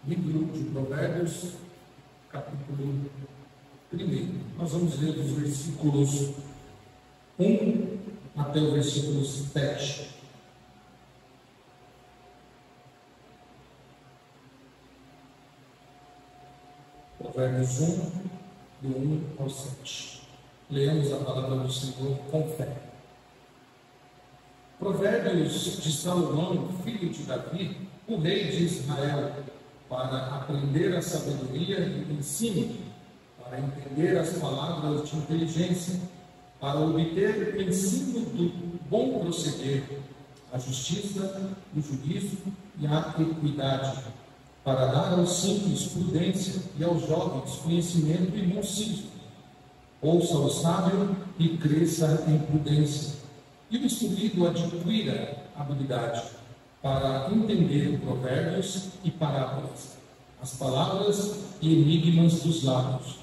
Livro de Provérbios, capítulo 1. Nós vamos ler dos versículos 1 até o versículo 7. Provérbios 1, do 1 ao 7. Leamos a palavra do Senhor com fé. Provérbios de Salomão, filho de Davi, o rei de Israel, para aprender a sabedoria e o ensino, para entender as palavras de inteligência, para obter o ensino do bom proceder, a justiça, o juízo e a equidade, para dar aos simples prudência e aos jovens conhecimento e bom senso. Ouça o sábio e cresça em prudência, e o instruído adquira habilidade, para entender provérbios e parábolas, as palavras e enigmas dos lábios.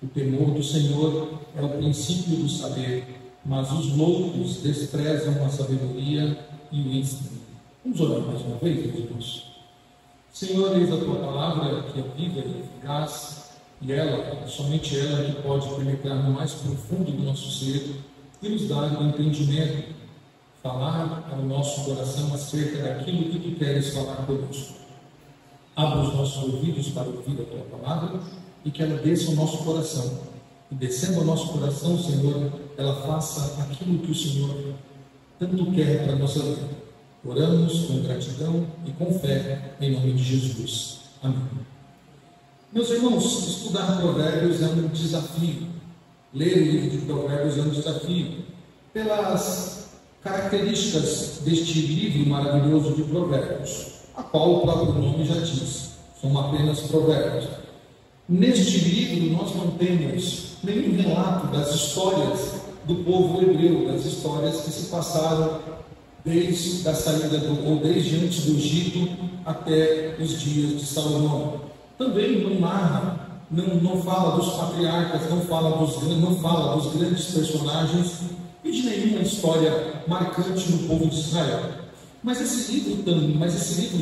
O temor do Senhor é o princípio do saber, mas os loucos desprezam a sabedoria e o ensino. Vamos orar mais uma vez, irmãos. Senhor, eis a tua palavra que é viva e eficaz, e ela, somente ela, que pode penetrar no mais profundo do nosso ser e nos dar o entendimento, falar ao nosso coração acerca daquilo que tu queres falar conosco. Abra os nossos ouvidos para ouvir a tua palavra e que ela desça ao nosso coração. E descendo ao nosso coração, Senhor, ela faça aquilo que o Senhor tanto quer para a nossa vida. Oramos com gratidão e com fé, em nome de Jesus. Amém. Meus irmãos, estudar Provérbios é um desafio. Ler o livro de Provérbios é um desafio. Pelas características deste livro maravilhoso de Provérbios, a qual o próprio nome já diz, são apenas provérbios. Neste livro nós não temos nenhum relato das histórias do povo hebreu, das histórias que se passaram desde a saída ou desde antes do Egito até os dias de Salomão. Também não narra, não fala dos patriarcas, não fala dos grandes personagens e de nenhuma história marcante no povo de Israel. Mas esse livro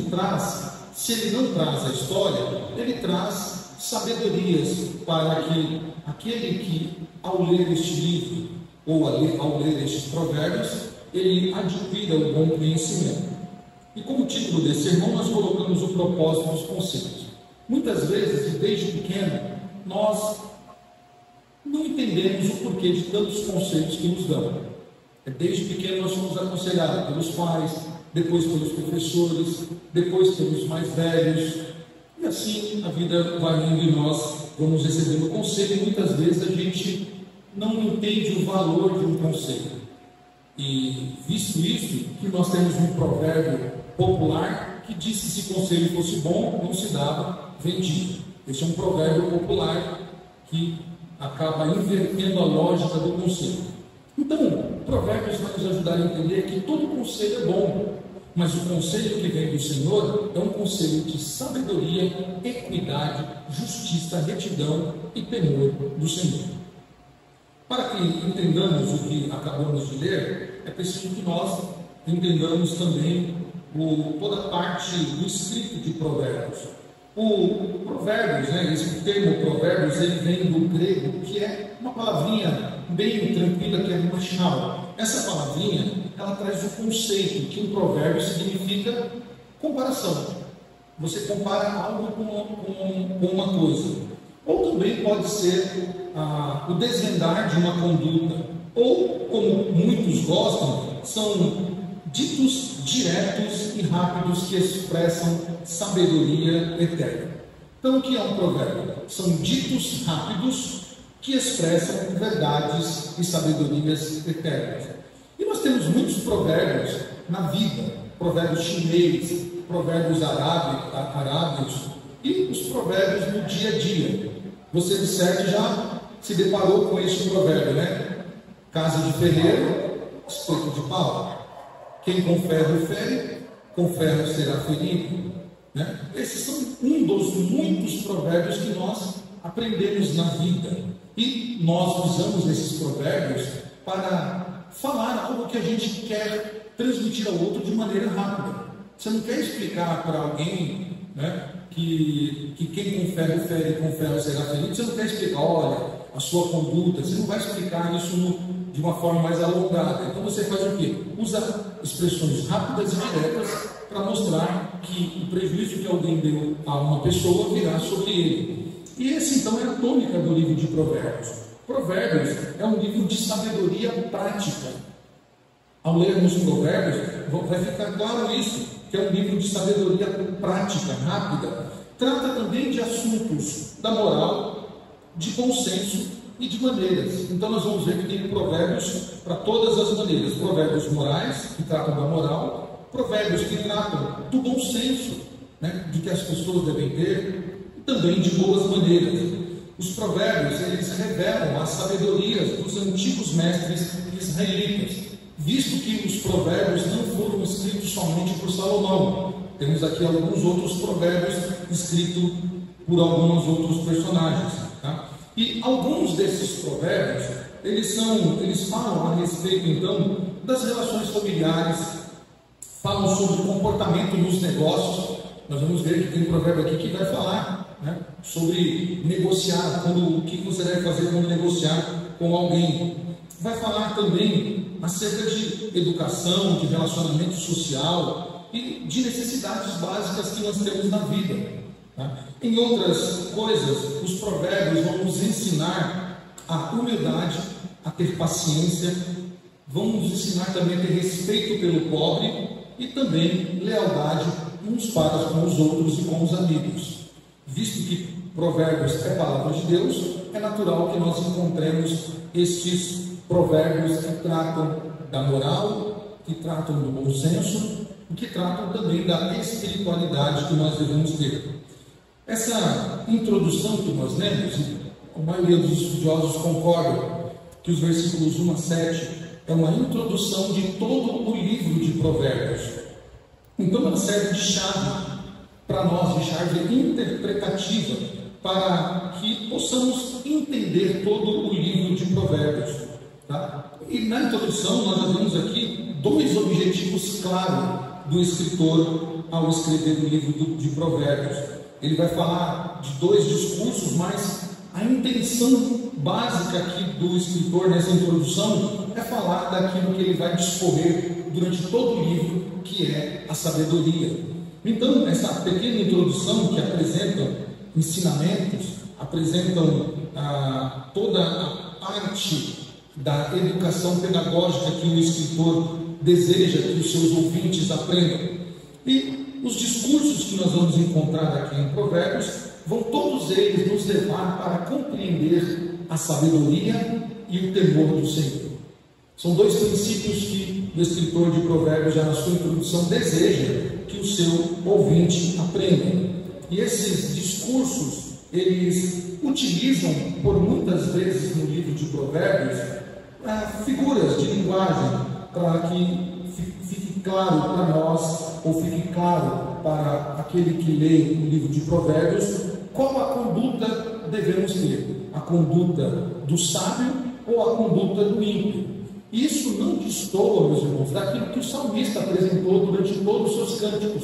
traz, se ele não traz a história, ele traz sabedorias para que aquele que, ao ler este livro, ou ao ler estes provérbios, ele adquira o bom conhecimento. E como título desse sermão, nós colocamos o propósito dos conceitos. Muitas vezes, e desde pequeno, nós não entendemos o porquê de tantos conceitos que nos dão. Desde pequeno nós somos aconselhados pelos pais, depois pelos professores, depois pelos mais velhos, e assim a vida vai indo e nós vamos recebendo o conselho, e muitas vezes a gente não entende o valor de um conselho. E visto isso, que nós temos um provérbio popular que diz que se conselho fosse bom, não se dava vendido. Esse é um provérbio popular que acaba invertendo a lógica do conselho. Então, Provérbios vai nos ajudar a entender que todo conselho é bom, mas o conselho que vem do Senhor é um conselho de sabedoria, equidade, justiça, retidão e temor do Senhor. Para que entendamos o que acabamos de ler, é preciso que nós entendamos também toda a parte do escrito de Provérbios. O Provérbios, esse termo Provérbios, ele vem do grego, que é uma palavrinha bem tranquila, que é machal. Essa palavrinha, ela traz o conceito que um provérbio significa comparação. Você compara algo com uma coisa. Ou também pode ser o desvendar de uma conduta. Ou, como muitos gostam, são ditos diretos e rápidos que expressam sabedoria eterna. Então, o que é um provérbio? São ditos rápidos que expressam verdades e sabedorias eternas. E nós temos muitos provérbios na vida, provérbios chineses, provérbios arábios e os provérbios no dia a dia. Você de certo já se deparou com este provérbio, né? Casa de ferreiro, espeto de pau. Quem com ferro fere, com ferro será ferido. Né? Esses são um dos muitos provérbios que nós aprendemos na vida. E nós usamos esses provérbios para falar algo que a gente quer transmitir ao outro de maneira rápida. Você não quer explicar para alguém, né, que quem com ferro fere, com ferro será ferido. Você não quer explicar, olha, a sua conduta, você não vai explicar isso de uma forma mais alongada. Então você faz o quê? Usa expressões rápidas e diretas para mostrar que o prejuízo que alguém deu a uma pessoa virá sobre ele. E esse então é a tônica do livro de Provérbios. Provérbios é um livro de sabedoria prática. Ao lermos Provérbios, vai ficar claro isso, que é um livro de sabedoria prática, rápida. Trata também de assuntos da moral, de bom senso e de maneiras. Então nós vamos ver que tem provérbios para todas as maneiras. Provérbios morais, que tratam da moral, provérbios que tratam do bom senso, né, de que as pessoas devem ter, e também de boas maneiras. Os provérbios, eles revelam as sabedorias dos antigos mestres israelitas, visto que os provérbios não foram escritos somente por Salomão. Temos aqui alguns outros provérbios escritos por alguns outros personagens. Tá? E alguns desses provérbios, eles falam a respeito, então, das relações familiares, falam sobre o comportamento nos negócios. Nós vamos ver que tem um provérbio aqui que vai falar, né, sobre negociar, o que você deve fazer quando negociar com alguém. Vai falar também acerca de educação, de relacionamento social e de necessidades básicas que nós temos na vida. Tá? Em outras coisas, os provérbios vão nos ensinar a humildade, a ter paciência, vão nos ensinar também a ter respeito pelo pobre e também lealdade uns para com os outros e com os amigos. Visto que provérbios é palavra de Deus, é natural que nós encontremos estes provérbios que tratam da moral, que tratam do bom senso e que tratam também da espiritualidade que nós devemos ter. Essa introdução que nós lemos, a maioria dos estudiosos concordam que os versículos 1 a 7 é uma introdução de todo o livro de Provérbios. Então ela serve de chave para nós, de chave interpretativa, para que possamos entender todo o livro de Provérbios. Tá? E na introdução nós vemos aqui dois objetivos claros do escritor ao escrever o livro de Provérbios. Ele vai falar de dois discursos, mas a intenção básica aqui do escritor nessa introdução é falar daquilo que ele vai discorrer durante todo o livro, que é a sabedoria. Então, essa pequena introdução que apresenta ensinamentos, apresentam toda a parte da educação pedagógica que o escritor deseja que os seus ouvintes aprendam. E os discursos que nós vamos encontrar aqui em Provérbios vão todos eles nos levar para compreender a sabedoria e o temor do Senhor. São dois princípios que o escritor de Provérbios, já na sua introdução, deseja que o seu ouvinte aprenda. E esses discursos, eles utilizam por muitas vezes no livro de Provérbios figuras de linguagem para que fique claro para nós, ou fique claro para aquele que lê o livro de Provérbios, qual a conduta devemos ter: a conduta do sábio ou a conduta do ímpio. Isso não destoa, meus irmãos, daquilo que o salmista apresentou durante todos os seus cânticos.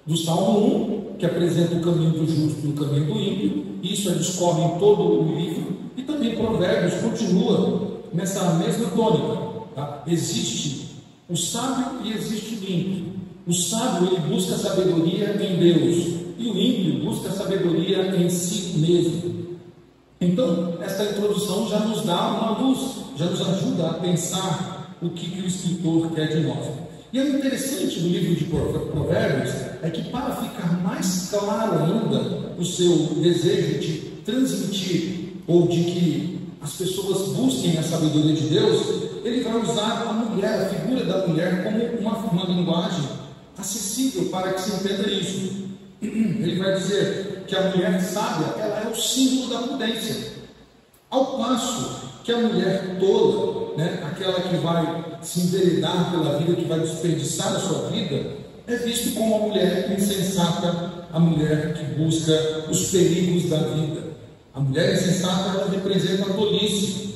Do Salmo 1, que apresenta o caminho do justo e o caminho do ímpio, isso discorre em todo o livro, e também Provérbios continua nessa mesma tônica. Tá? Existe o sábio e existe o ímpio. O sábio, ele busca sabedoria em Deus, e o ímpio busca sabedoria em si mesmo. Então, esta introdução já nos dá uma luz, já nos ajuda a pensar o que o escritor quer de nós. E o interessante do livro de Provérbios é que, para ficar mais claro ainda o seu desejo de transmitir, ou de que as pessoas busquem a sabedoria de Deus, ele vai usar a mulher, a figura da mulher, como uma linguagem acessível para que se entenda isso. Ele vai dizer que a mulher sábia, ela é o símbolo da prudência, ao passo que a mulher tola, né, aquela que vai se enveredar pela vida, que vai desperdiçar a sua vida, é visto como a mulher insensata, a mulher que busca os perigos da vida. A mulher insensata, ela representa a tolice,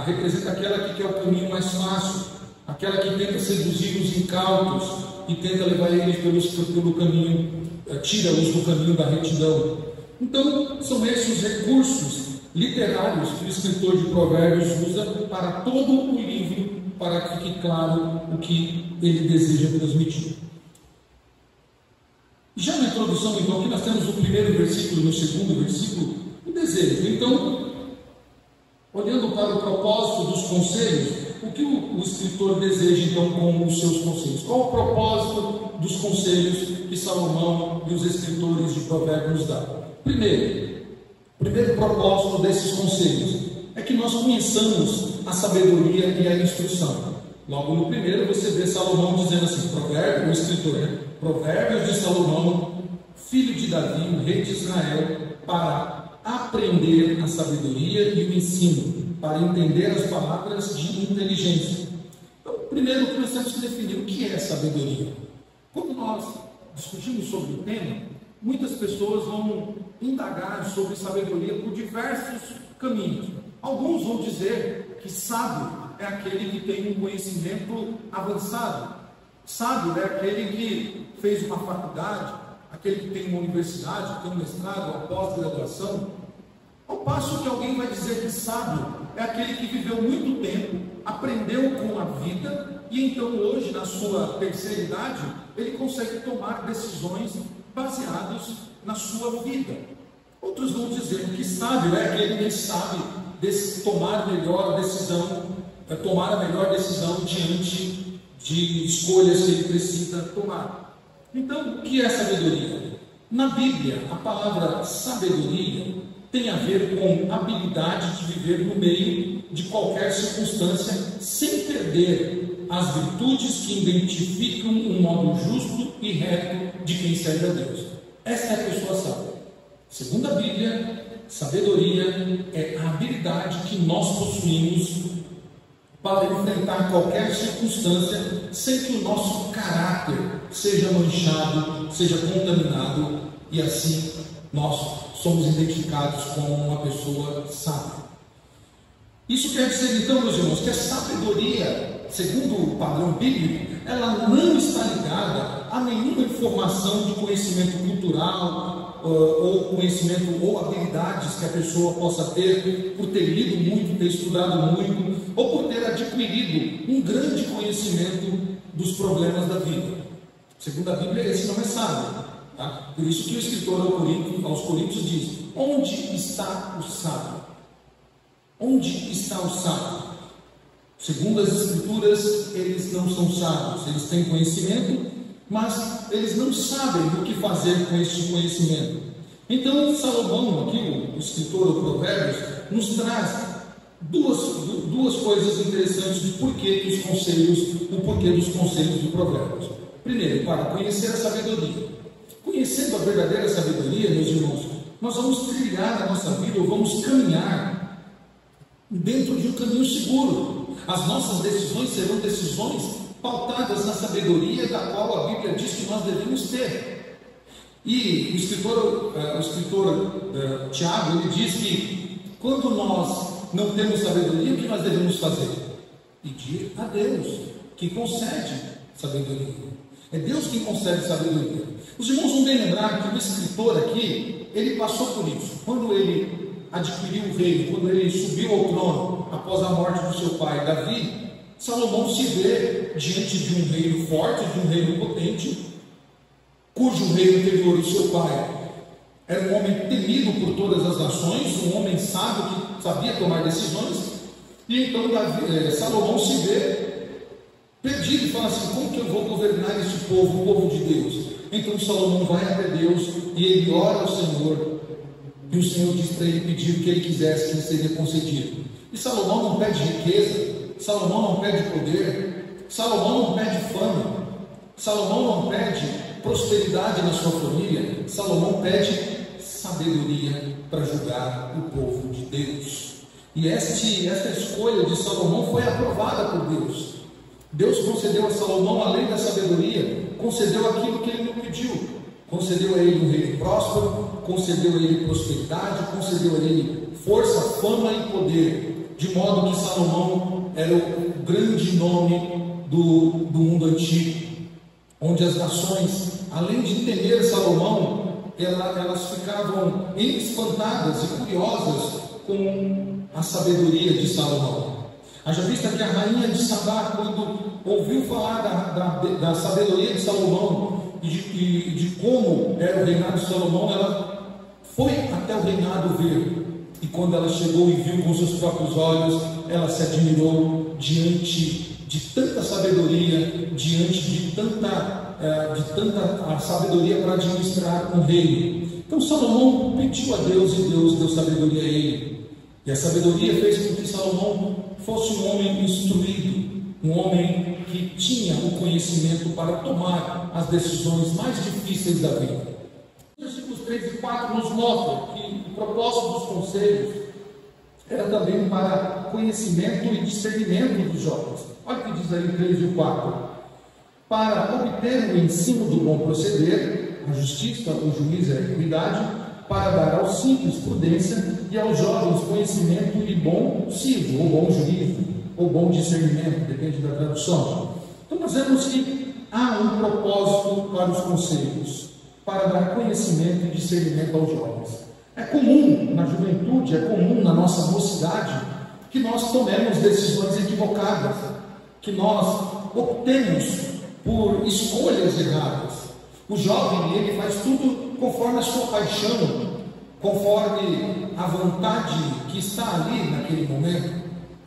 representa aquela que quer o caminho mais fácil, aquela que tenta seduzir os incautos e tenta levar eles pelo caminho tira-os do caminho da retidão. Então, são esses os recursos literários que o escritor de Provérbios usa para todo o livro, para que fique claro o que ele deseja transmitir. Já na introdução, então, aqui nós temos o primeiro versículo, no segundo versículo, o desejo. Então, olhando para o propósito dos conselhos, o que o escritor deseja, então, com os seus conselhos? Qual o propósito dos conselhos que Salomão e os escritores de Provérbios nos dão? Primeiro propósito desses conselhos é que nós conheçamos a sabedoria e a instrução. Logo no primeiro você vê Salomão dizendo assim, o escritor, né? Provérbios de Salomão, filho de Davi, o rei de Israel, para aprender a sabedoria e o ensino, para entender as palavras de inteligência. Então, primeiro que nós temos que definir o que é sabedoria. Quando nós discutimos sobre o tema, muitas pessoas vão indagar sobre sabedoria por diversos caminhos. Alguns vão dizer que sábio é aquele que tem um conhecimento avançado. Sábio é aquele que fez uma faculdade, aquele que tem uma universidade, que tem um mestrado, uma pós-graduação. Ao passo que alguém vai dizer que sábio é aquele que viveu muito tempo, aprendeu com a vida e então hoje, na sua terceira idade, ele consegue tomar decisões baseadas na sua vida. Outros vão dizer que sábio é aquele que sabe tomar a melhor decisão diante de escolhas que ele precisa tomar. Então, o que é sabedoria? Na Bíblia, a palavra sabedoria tem a ver com habilidade de viver no meio de qualquer circunstância sem perder as virtudes que identificam um modo justo e reto de quem serve a Deus. Esta é a pessoa sábia. Segundo a Bíblia, sabedoria é a habilidade que nós possuímos para enfrentar qualquer circunstância sem que o nosso caráter seja manchado, seja contaminado, e assim nós somos identificados como uma pessoa sábia. Isso quer dizer, então, meus irmãos, que a sabedoria, segundo o padrão bíblico, ela não está ligada a nenhuma informação de conhecimento cultural, ou conhecimento ou habilidades que a pessoa possa ter por ter lido muito, ter estudado muito, ou por ter adquirido um grande conhecimento dos problemas da vida. Segundo a Bíblia, esse não é sábio. Tá? Por isso que o escritor aos Coríntios diz: onde está o sábio? Onde está o sábio? Segundo as Escrituras, eles não são sábios, eles têm conhecimento, mas eles não sabem o que fazer com este conhecimento. Então, Salomão, aqui, o escritor do Provérbios, nos traz duas coisas interessantes de o porquê dos conselhos de Provérbios. Primeiro, para conhecer a sabedoria. Conhecendo a verdadeira sabedoria, meus irmãos, nós vamos trilhar a nossa vida, ou vamos caminhar dentro de um caminho seguro. As nossas decisões serão decisões pautadas na sabedoria da qual a Bíblia diz que nós devemos ter. E o escritor Tiago, ele diz que quando nós não temos sabedoria, o que nós devemos fazer? Pedir a Deus, que concede sabedoria. É Deus quem concede sabedoria. Os irmãos vão bem lembrar que o escritor aqui, ele passou por isso. Quando ele adquiriu o reino, quando ele subiu ao trono, após a morte do seu pai Davi, Salomão se vê diante de um reino forte, de um reino potente, cujo reino anterior, o seu pai, era um homem temido por todas as nações, um homem sábio que sabia tomar decisões, e então Salomão se vê perdido e fala assim: como que eu vou governar este povo, o povo de Deus? Então Salomão vai até Deus e ele ora ao Senhor, e o Senhor diz para ele pedir o que ele quisesse, que lhe seria concedido. E Salomão não pede riqueza, Salomão não pede poder, Salomão não pede fama, Salomão não pede prosperidade na sua família, Salomão pede sabedoria para julgar o povo de Deus. E esta escolha de Salomão foi aprovada por Deus. Deus concedeu a Salomão, além da sabedoria, concedeu aquilo que ele não pediu. Concedeu a ele um reino próspero, concedeu a ele prosperidade, concedeu a ele força, fama e poder, de modo que Salomão era o grande nome do mundo antigo, onde as nações além de temer Salomão, elas ficavam espantadas e curiosas com a sabedoria de Salomão. Haja vista que a rainha de Sabá, quando ouviu falar da sabedoria de Salomão e de como era o reinado de Salomão, ela foi até o reinado ver. E quando ela chegou e viu com seus próprios olhos, ela se admirou diante de tanta sabedoria, diante de tanta sabedoria para administrar um reino. Então Salomão pediu a Deus e Deus deu sabedoria a ele. E a sabedoria fez com que Salomão fosse um homem instruído, um homem que tinha o conhecimento para tomar as decisões mais difíceis da vida. Os versículos 3 e 4 nos mostram que o propósito dos conselhos era também para conhecimento e discernimento dos jovens. Olha o que diz aí 3 e 4. Para obter o ensino do bom proceder, a justiça, o juízo e a equidade, para dar aos simples prudência e aos jovens conhecimento e bom siso, ou bom juízo, ou bom discernimento, depende da tradução. Então nós vemos que há um propósito para os conselhos, para dar conhecimento e discernimento aos jovens. É comum na juventude, é comum na nossa mocidade, que nós tomemos decisões equivocadas, que nós optemos por escolhas erradas. O jovem, ele faz tudo conforme a sua paixão, conforme a vontade que está ali naquele momento.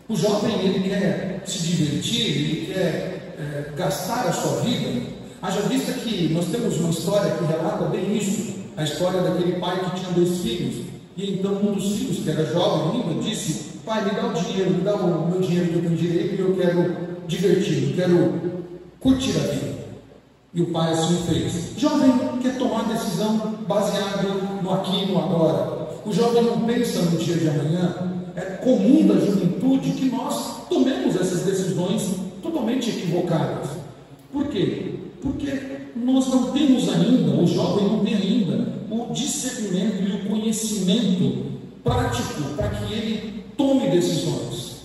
O jovem, ele quer se divertir, ele quer gastar a sua vida. Haja vista que nós temos uma história que relata bem isso, a história daquele pai que tinha 2 filhos, e então um dos filhos, que era jovem ainda, disse: pai, me dá o dinheiro, me dá o meu dinheiro que eu tenho direito, e eu quero divertir, eu quero curtir a vida. E o pai assim fez. O jovem quer tomar decisão baseado no aqui e no agora. O jovem não pensa no dia de amanhã. É comum da juventude que nós tomemos essas decisões totalmente equivocadas. Por quê? Porque nós não temos ainda, o jovem não tem ainda o discernimento e o conhecimento prático para que ele tome decisões.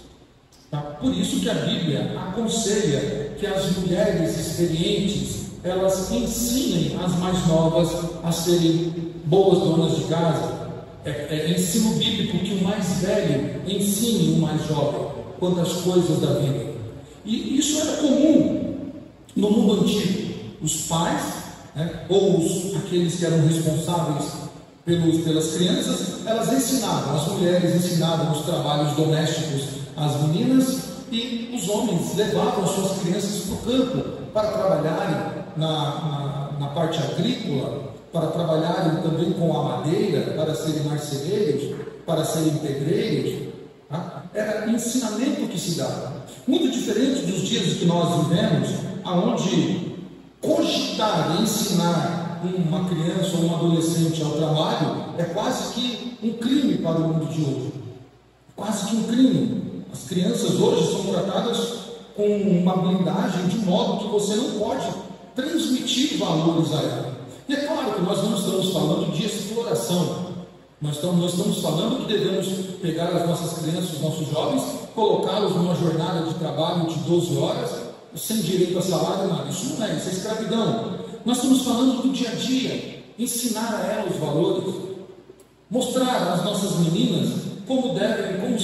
Tá? Por isso que a Bíblia aconselha que as mulheres experientes elas ensinem as mais novas a serem boas donas de casa. É ensino bíblico que o mais velho ensine o mais jovem quanto às coisas da vida. E isso era comum no mundo antigo. Os pais, ou aqueles que eram responsáveis pelas crianças, elas ensinavam, as mulheres ensinavam os trabalhos domésticos às meninas, e os homens levavam suas crianças para o campo para trabalharem na parte agrícola, para trabalharem também com a madeira, para serem marceleiros, para serem pedreiros. Tá? Era ensinamento que se dava. Muito diferente dos dias que nós vivemos, aonde cogitar e ensinar uma criança ou um adolescente ao trabalho é quase que um crime para o mundo de hoje. Quase que um crime. As crianças hoje são tratadas com uma blindagem de modo que você não pode transmitir valores a ela. E é claro que nós não estamos falando de exploração. Nós estamos falando que devemos pegar as nossas crianças, os nossos jovens, colocá-los numa jornada de trabalho de 12 horas, sem direito a salário, nada. Isso não é, isso é escravidão. Nós estamos falando do dia a dia, ensinar a ela os valores, mostrar às nossas meninas como devem, como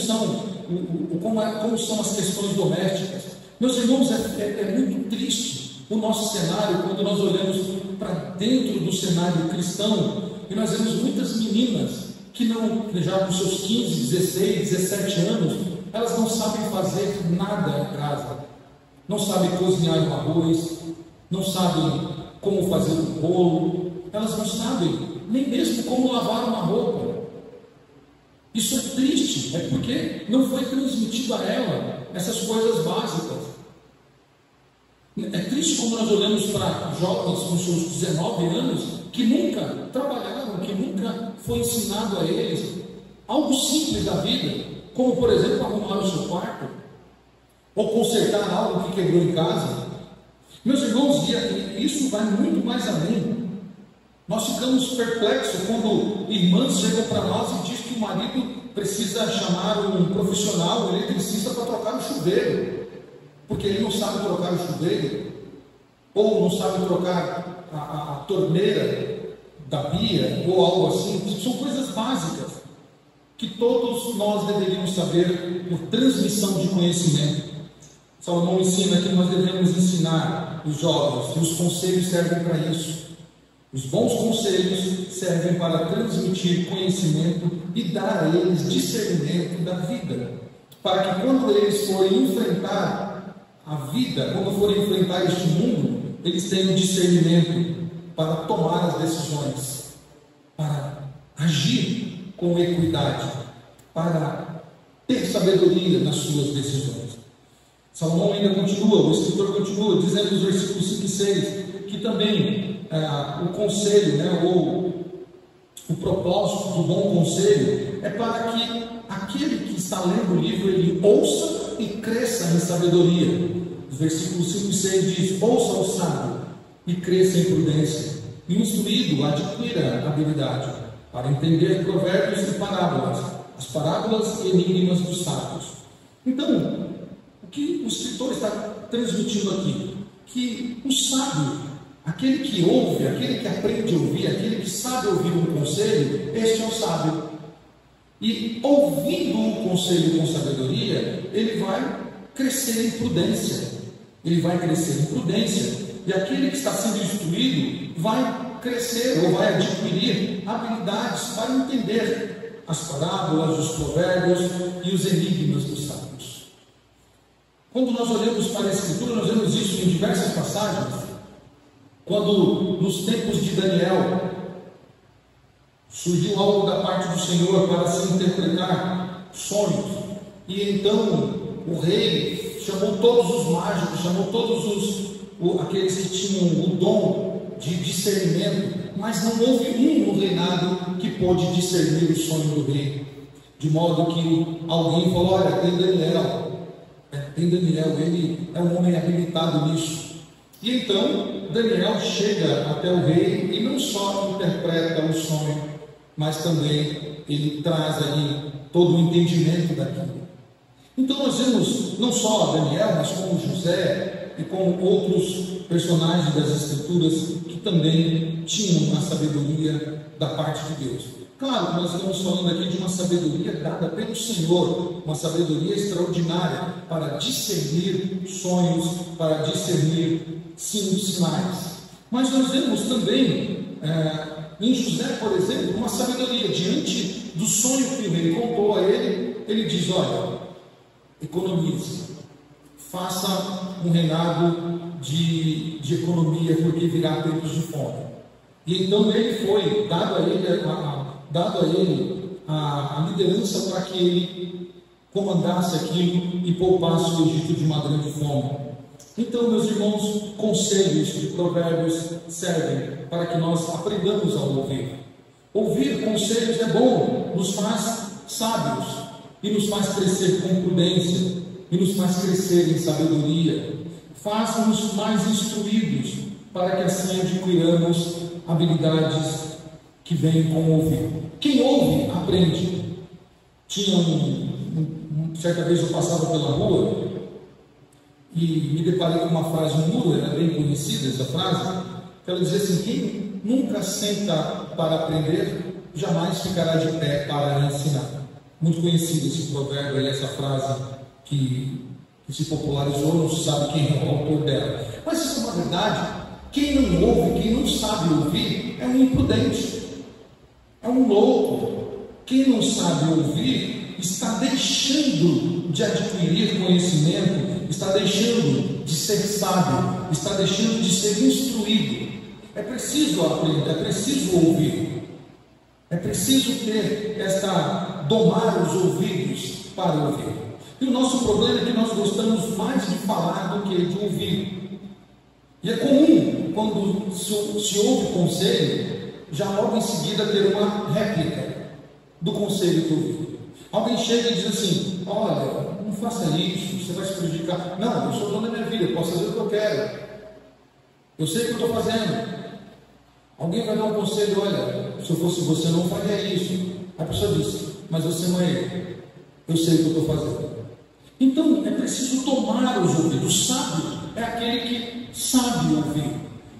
são as questões domésticas. Meus irmãos, é muito triste o nosso cenário quando nós olhamos para dentro do cenário cristão e nós vemos muitas meninas que já com seus 15, 16, 17 anos, elas não sabem fazer nada em casa, não sabem cozinhar um arroz, não sabem como fazer um bolo, elas não sabem nem mesmo como lavar uma roupa. Isso é triste, é porque não foi transmitido a ela essas coisas básicas. É triste como nós olhamos para jovens com seus 19 anos que nunca trabalharam, que nunca foi ensinado a eles algo simples da vida, como por exemplo arrumar o seu quarto, ou consertar algo que quebrou em casa. Meus irmãos, isso vai muito mais além. Nós ficamos perplexos quando irmãs chegam para nós e dizem que o marido precisa chamar um profissional, um eletricista, para trocar o chuveiro, porque ele não sabe trocar o chuveiro, ou não sabe trocar a torneira da pia ou algo assim. São coisas básicas que todos nós deveríamos saber por transmissão de conhecimento. Salomão ensina que nós devemos ensinar os jovens, e os conselhos servem para isso. Os bons conselhos servem para transmitir conhecimento e dar a eles discernimento da vida, para que quando eles forem enfrentar a vida, quando forem enfrentar este mundo, eles tenham discernimento para tomar as decisões, para agir com equidade, para ter sabedoria nas suas decisões. Salomão ainda continua, o escritor continua, dizendo nos versículos 5 e 6, que também o conselho, ou o propósito do bom conselho é para que aquele que está lendo o livro, ele ouça e cresça em sabedoria. Os versículos 5 e 6 diz: ouça o sábio e cresça em prudência, e o instruído adquira habilidade para entender provérbios e parábolas, as parábolas e enigmas dos sábios. Então, o que o escritor está transmitindo aqui? Que o sábio, aquele que ouve, aquele que aprende a ouvir, aquele que sabe ouvir um conselho, este é o sábio. E ouvindo o conselho com sabedoria, ele vai crescer em prudência. Ele vai crescer em prudência. E aquele que está sendo instruído vai crescer ou vai adquirir habilidades para entender as parábolas, os provérbios e os enigmas dos sábios. Quando nós olhamos para a Escritura, nós vemos isso em diversas passagens. Quando nos tempos de Daniel surgiu algo da parte do Senhor para se interpretar sonhos, e então o rei chamou todos os mágicos, chamou todos aqueles que tinham o dom de discernimento, mas não houve um no reinado que pôde discernir o sonho do rei, de modo que alguém falou: olha, tem Daniel, ele é um homem habilitado nisso. E então Daniel chega até o rei e não só interpreta o sonho, mas também ele traz ali todo o entendimento daquilo. Então nós vemos não só Daniel, mas como José e como outros personagens das Escrituras que também tinham a sabedoria da parte de Deus. Claro, nós estamos falando aqui de uma sabedoria dada pelo Senhor, uma sabedoria extraordinária para discernir sonhos, para discernir sinais. Mas nós vemos também em José, por exemplo, uma sabedoria diante do sonho que o rei contou a ele. Ele diz: olha, economize, faça um reinado de economia, porque virá tempos de fome. E então ele foi dado a ele a liderança para que ele comandasse aquilo e poupasse o Egito de uma grande fome. Então, meus irmãos, conselhos de provérbios servem para que nós aprendamos a ouvir. Ouvir conselhos é bom, nos faz sábios e nos faz crescer com prudência e nos faz crescer em sabedoria, faz-nos mais instruídos para que assim adquiramos habilidades que vêm com o ouvir. Quem ouve, aprende. Certa vez eu passava pela rua e me deparei com uma frase no muro, era bem conhecida essa frase, que ela dizia assim: quem nunca senta para aprender, jamais ficará de pé para ensinar. Muito conhecido esse provérbio e essa frase que se popularizou, não se sabe quem é o autor dela. Mas isso é uma verdade. Quem não ouve, quem não sabe ouvir, é um imprudente, é um louco. Quem não sabe ouvir está deixando de adquirir conhecimento, está deixando de ser sábio, está deixando de ser instruído. É preciso aprender, é preciso ouvir, é preciso ter domar os ouvidos para ouvir. E o nosso problema é que nós gostamos mais de falar do que de ouvir. E é comum, quando se ouve conselho, já logo em seguida ter uma réplica do conselho que ouviu. Alguém chega e diz assim: olha, não faça isso, você vai se prejudicar. Não, eu sou dono da minha vida, eu posso fazer o que eu quero, eu sei o que eu estou fazendo. Alguém vai dar um conselho: olha, se eu fosse você, não faria isso. A pessoa diz: mas você não é eu, eu sei o que eu estou fazendo. Então é preciso tomar os ouvidos. O sábio é aquele que sabe ouvir,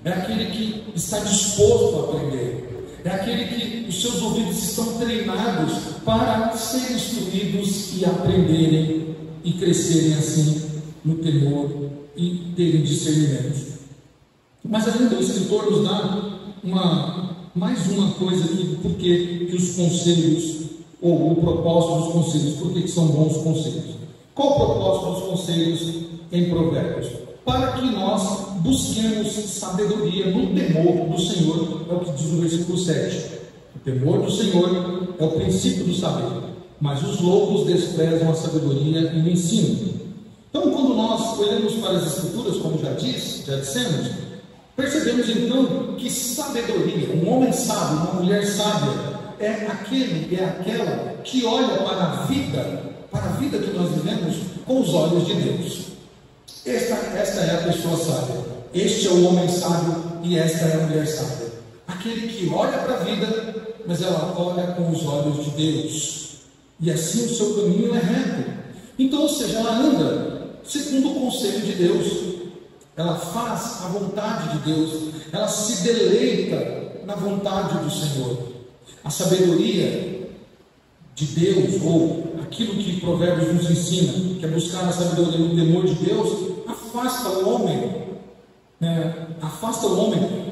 é aquele que está disposto a aprender, é aquele que os seus ouvidos estão treinados para serem instruídos e aprenderem e crescerem assim no temor e terem discernimento. Mas ainda o escritor nos dá mais uma coisa aqui do porquê que os conselhos, ou o propósito dos conselhos, por que são bons conselhos. Qual o propósito dos conselhos em Provérbios? Para que nós busquemos sabedoria no temor do Senhor, é o que diz o versículo 7. O temor do Senhor é o princípio do saber, mas os loucos desprezam a sabedoria e o ensino. Então, quando nós olhamos para as Escrituras, como já dissemos, percebemos então que sabedoria, um homem sábio, uma mulher sábia, é aquela que olha para a vida que nós vivemos com os olhos de Deus. Esta é a pessoa sábia, este é o homem sábio e esta é a mulher sábia. Aquele que olha para a vida, mas ela olha com os olhos de Deus, e assim o seu caminho é reto. Então, ou seja, ela anda segundo o conselho de Deus, ela faz a vontade de Deus, ela se deleita na vontade do Senhor. A sabedoria de Deus, ou aquilo que Provérbios nos ensina, que é buscar a sabedoria no temor de Deus, afasta o homem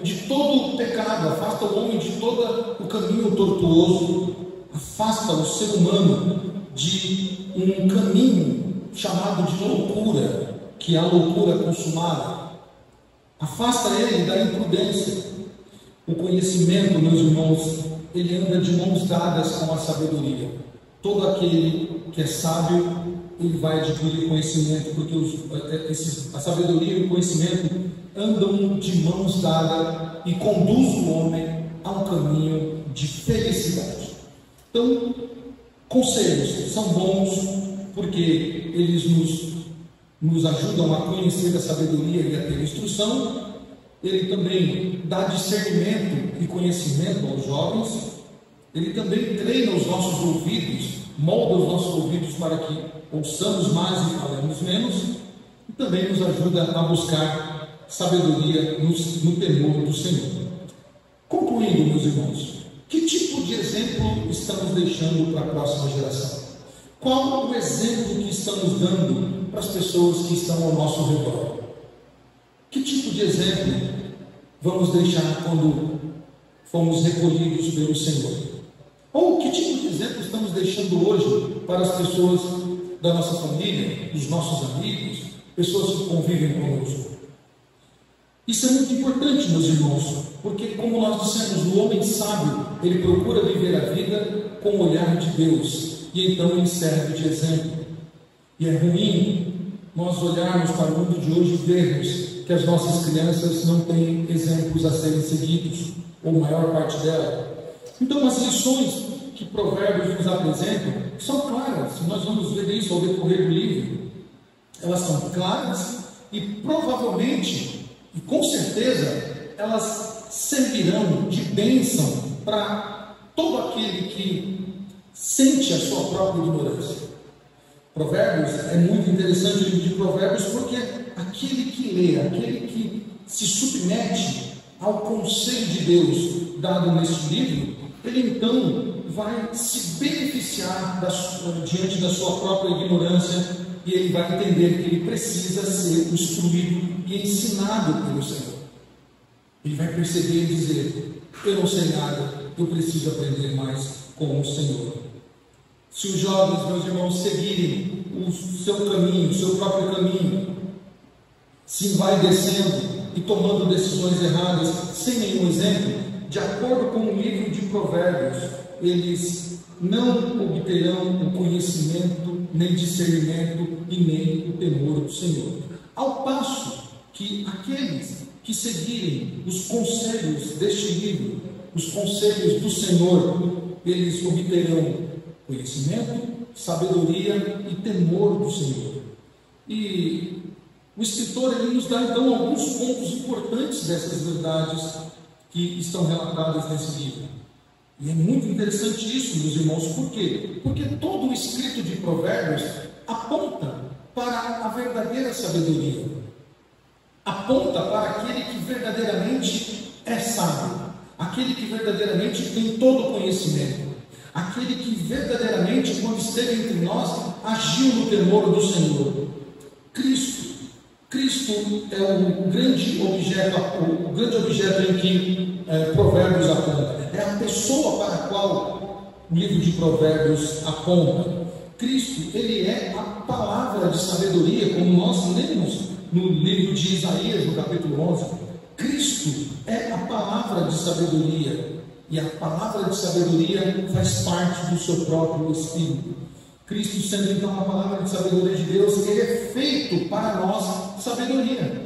de todo o pecado, afasta o homem de todo o caminho tortuoso, afasta o ser humano de um caminho chamado de loucura, que é a loucura consumada. Afasta ele da imprudência. O conhecimento, meus irmãos, ele anda de mãos dadas com a sabedoria. Todo aquele que é sábio, ele vai adquirir conhecimento, porque a sabedoria e o conhecimento andam de mãos dadas e conduz o homem a um caminho de felicidade. Então, conselhos são bons porque eles nos ajudam a conhecer a sabedoria e a ter instrução. Ele também dá discernimento e conhecimento aos jovens. Ele também treina os nossos ouvidos, molda os nossos ouvidos para que ouçamos mais e falemos menos. E também nos ajuda a buscar sabedoria no temor do Senhor. Concluindo, meus irmãos, que tipo de exemplo estamos deixando para a próxima geração? Qual o exemplo que estamos dando para as pessoas que estão ao nosso redor? Que tipo de exemplo vamos deixar quando fomos recolhidos pelo Senhor? Ou que tipo de exemplo estamos deixando hoje para as pessoas da nossa família, dos nossos amigos, pessoas que convivem conosco? Isso é muito importante, meus irmãos, porque, como nós dissemos, o homem sábio, ele procura viver a vida com o olhar de Deus, e então ele serve de exemplo. E é ruim nós olharmos para o mundo de hoje e vermos que as nossas crianças não têm exemplos a serem seguidos, ou a maior parte dela. Então, as lições que Provérbios nos apresentam são claras. Nós vamos ver isso ao decorrer do livro. Elas são claras e provavelmente, e com certeza, elas servirão de bênção para todo aquele que sente a sua própria ignorância. Provérbios é muito interessante, o livro de Provérbios, porque aquele que lê, aquele que se submete ao conselho de Deus dado neste livro, ele então vai se beneficiar diante da sua própria ignorância, e ele vai entender que ele precisa ser instruído e ensinado pelo Senhor. Ele vai perceber e dizer: eu não sei nada, eu preciso aprender mais com o Senhor. Se os jovens, meus irmãos, seguirem o seu caminho, o seu próprio caminho, se envaidecendo e tomando decisões erradas, sem nenhum exemplo, de acordo com o livro de Provérbios, eles não obterão o conhecimento, nem discernimento e nem o temor do Senhor. Ao passo que aqueles que seguirem os conselhos deste livro, os conselhos do Senhor, eles obterão conhecimento, sabedoria e temor do Senhor. E o escritor ele nos dá então alguns pontos importantes dessas verdades que estão relatadas nesse livro. E é muito interessante isso, meus irmãos. Por quê? Porque todo o escrito de Provérbios aponta para a verdadeira sabedoria. aponta para aquele que verdadeiramente é sábio, aquele que verdadeiramente tem todo o conhecimento, aquele que verdadeiramente, quando esteve entre nós, agiu no temor do Senhor. Cristo é o grande objeto em que Provérbios aponta. É a pessoa para a qual o livro de Provérbios aponta. Cristo, ele é a palavra de sabedoria, como nós lemos no livro de Isaías, no capítulo 11. Cristo é a palavra de sabedoria, e a palavra de sabedoria faz parte do seu próprio Espírito. Cristo, sendo então a palavra de sabedoria de Deus, ele é feito para nós sabedoria.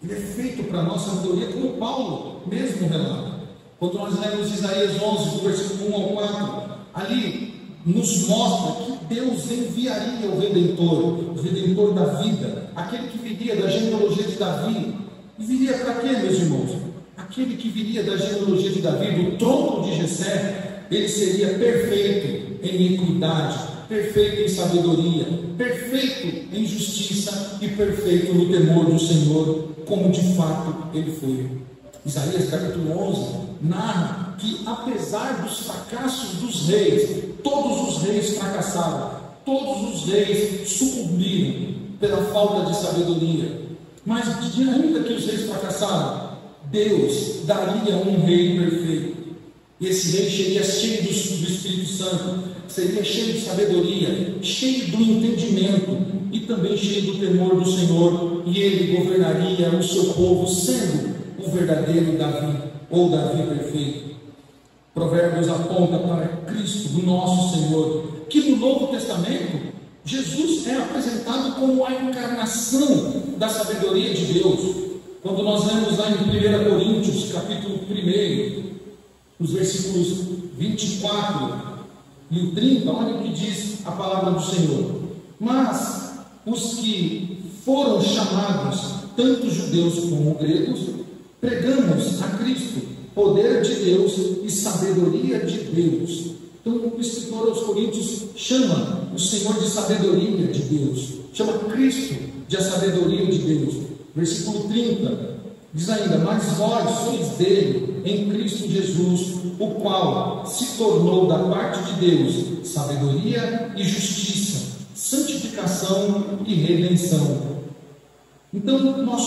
Ele é feito para nós sabedoria, como Paulo mesmo relata. Quando nós lemos Isaías 11, do versículo 1 ao 4, ali nos mostra que Deus enviaria o Redentor da vida, aquele que viria da genealogia de Davi. E viria para quê, meus irmãos? Aquele que viria da genealogia de Davi, do tronco de Jessé, ele seria perfeito em equidade, perfeito em sabedoria, perfeito em justiça e perfeito no temor do Senhor, como de fato ele foi. Isaías capítulo 11 narra que, apesar dos fracassos dos reis, todos os reis fracassaram, todos os reis sucumbiram pela falta de sabedoria, mas ainda que os reis fracassaram, Deus daria um rei perfeito. Esse rei seria cheio do Espírito Santo, seria cheio de sabedoria, cheio do entendimento e também cheio do temor do Senhor, e ele governaria o seu povo, sendo o verdadeiro Davi, ou Davi perfeito. Provérbios aponta para Cristo, o nosso Senhor, que no Novo Testamento Jesus é apresentado como a encarnação da sabedoria de Deus. Quando nós lemos lá em 1 Coríntios, capítulo 1, os versículos 24 e o 30, olha o que diz a palavra do Senhor. Mas os que foram chamados, tanto judeus como gregos, pregamos a Cristo, poder de Deus e sabedoria de Deus. Então o escritor aos Coríntios chama o Senhor de sabedoria de Deus, chama Cristo de a sabedoria de Deus. Versículo 30 diz ainda: mas vós sois dele em Cristo Jesus, o qual se tornou da parte de Deus sabedoria e justiça, santificação e redenção. Então nós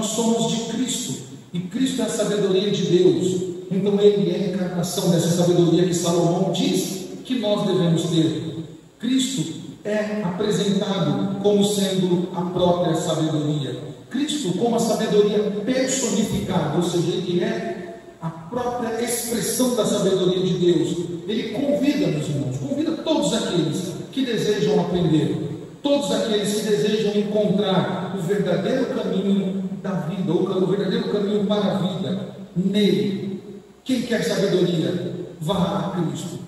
somos de Cristo, e Cristo é a sabedoria de Deus. Então ele é a encarnação dessa sabedoria que Salomão diz que nós devemos ter. Cristo é apresentado como sendo a própria sabedoria. Cristo como a sabedoria personificada, ou seja, ele é a própria expressão da sabedoria de Deus. Ele convida, meus irmãos, convida todos aqueles que desejam aprender, todos aqueles que desejam encontrar o verdadeiro caminho da vida, ou o verdadeiro caminho para a vida, nele. Quem quer sabedoria, vá a Cristo.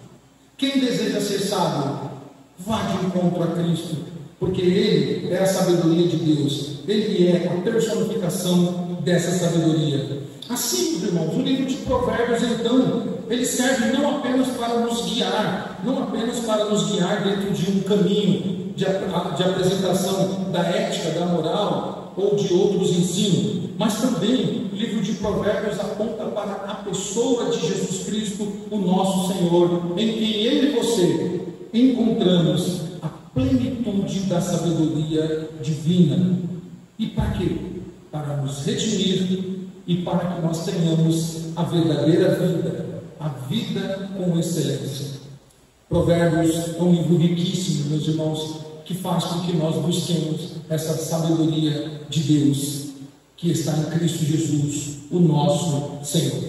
Quem deseja ser sábio, vá de encontro a Cristo, porque ele é a sabedoria de Deus, ele é a personificação dessa sabedoria. Assim, meus irmãos, o livro de Provérbios, então, ele serve não apenas para nos guiar, dentro de um caminho de apresentação da ética, da moral ou de outros ensinos, mas também o livro de Provérbios aponta para a pessoa de Jesus Cristo, o nosso Senhor, em quem eu e você encontramos a plenitude da sabedoria divina. E para quê? Para nos redimir e para que nós tenhamos a verdadeira vida, a vida com excelência. Provérbios é um livro riquíssimo, meus irmãos, que faz com que nós busquemos essa sabedoria de Deus, que está em Cristo Jesus, o nosso Senhor.